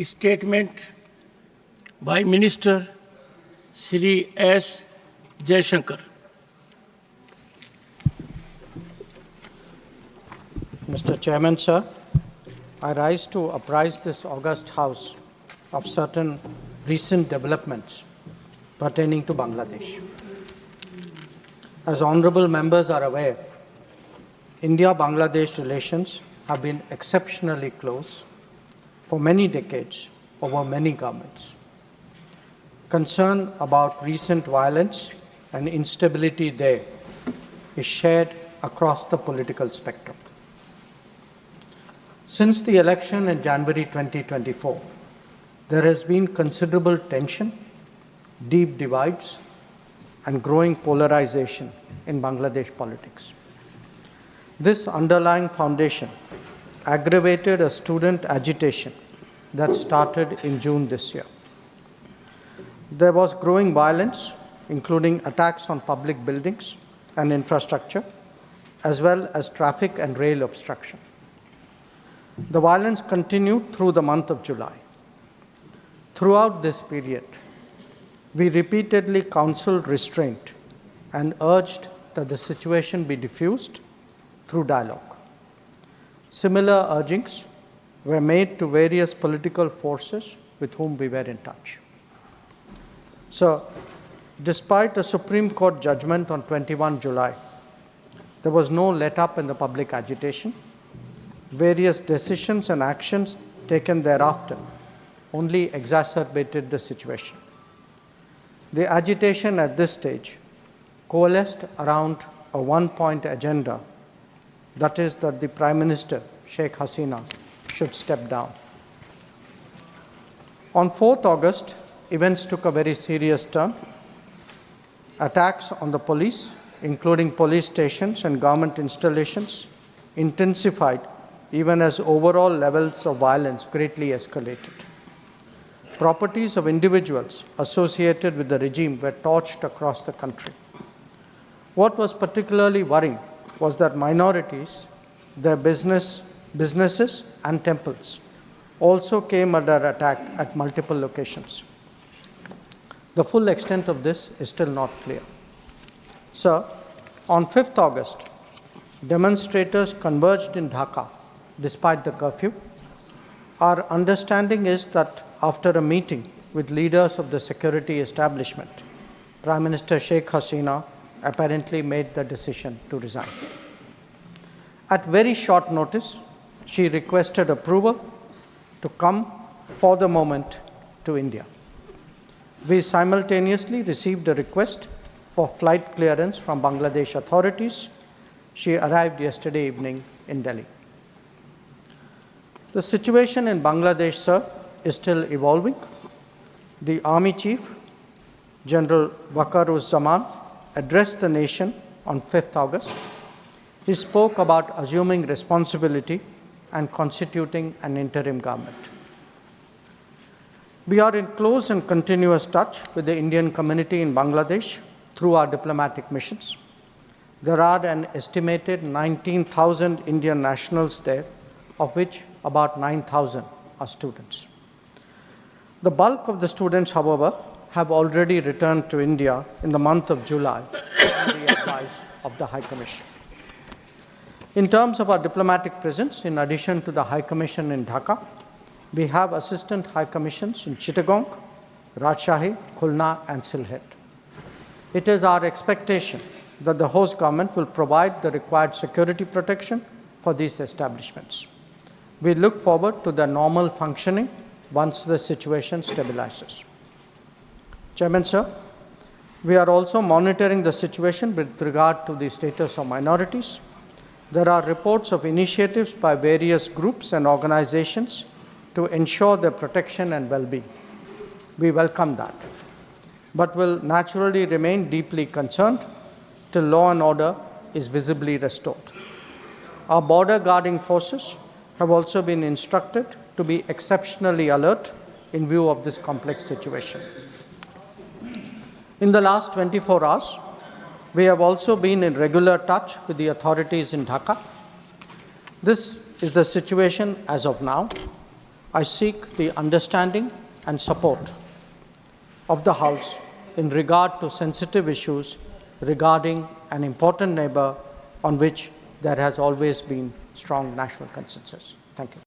statement by Minister Shri S. Jaishankar. Mr. Chairman, sir, I rise to apprise this august House of certain recent developments pertaining to Bangladesh. As honorable members are aware, India-Bangladesh relations have been exceptionally close for many decades over many governments. Concern about recent violence and instability there is shared across the political spectrum. Since the election in January 2024, there has been considerable tension, deep divides, and growing polarization in Bangladesh politics. This underlying foundation aggravated a student agitation that started in June this year. There was growing violence, including attacks on public buildings and infrastructure, as well as traffic and rail obstruction. The violence continued through the month of July. Throughout this period, we repeatedly counseled restraint and urged that the situation be diffused through dialogue. Similar urgings were made to various political forces with whom we were in touch. So, despite a Supreme Court judgment on 21 July, there was no let-up in the public agitation. Various decisions and actions taken thereafter only exacerbated the situation. The agitation at this stage coalesced around a one-point agenda, that is that the Prime Minister, Sheikh Hasina, should step down. On 4th August, events took a very serious turn. Attacks on the police, including police stations and government installations, intensified even as overall levels of violence greatly escalated. Properties of individuals associated with the regime were torched across the country. What was particularly worrying was that minorities, their businesses and temples also came under attack at multiple locations. The full extent of this is still not clear. Sir, on 5th August, demonstrators converged in Dhaka despite the curfew. Our understanding is that after a meeting with leaders of the security establishment, Prime Minister Sheikh Hasina apparently made the decision to resign. At very short notice, she requested approval to come for the moment to India. We simultaneously received a request for flight clearance from Bangladesh authorities. She arrived yesterday evening in Delhi. The situation in Bangladesh, sir, is still evolving. The Army Chief, General Waqar-uz-Zaman, addressed the nation on 5th August. He spoke about assuming responsibility and constituting an interim government. We are in close and continuous touch with the Indian community in Bangladesh through our diplomatic missions. There are an estimated 19,000 Indian nationals there, of which about 9,000 are students. The bulk of the students, however, have already returned to India in the month of July on the advice of the High Commission. In terms of our diplomatic presence, in addition to the High Commission in Dhaka, we have Assistant High Commissions in Chittagong, Rajshahi, Khulna, and Sylhet. It is our expectation that the host government will provide the required security protection for these establishments. We look forward to their normal functioning once the situation stabilizes. Chairman, sir, we are also monitoring the situation with regard to the status of minorities. There are reports of initiatives by various groups and organizations to ensure their protection and well-being. We welcome that, but will naturally remain deeply concerned till law and order is visibly restored. Our border guarding forces have also been instructed to be exceptionally alert in view of this complex situation. In the last 24 hours, we have also been in regular touch with the authorities in Dhaka. This is the situation as of now. I seek the understanding and support of the House in regard to sensitive issues regarding an important neighbor on which there has always been strong national consensus. Thank you.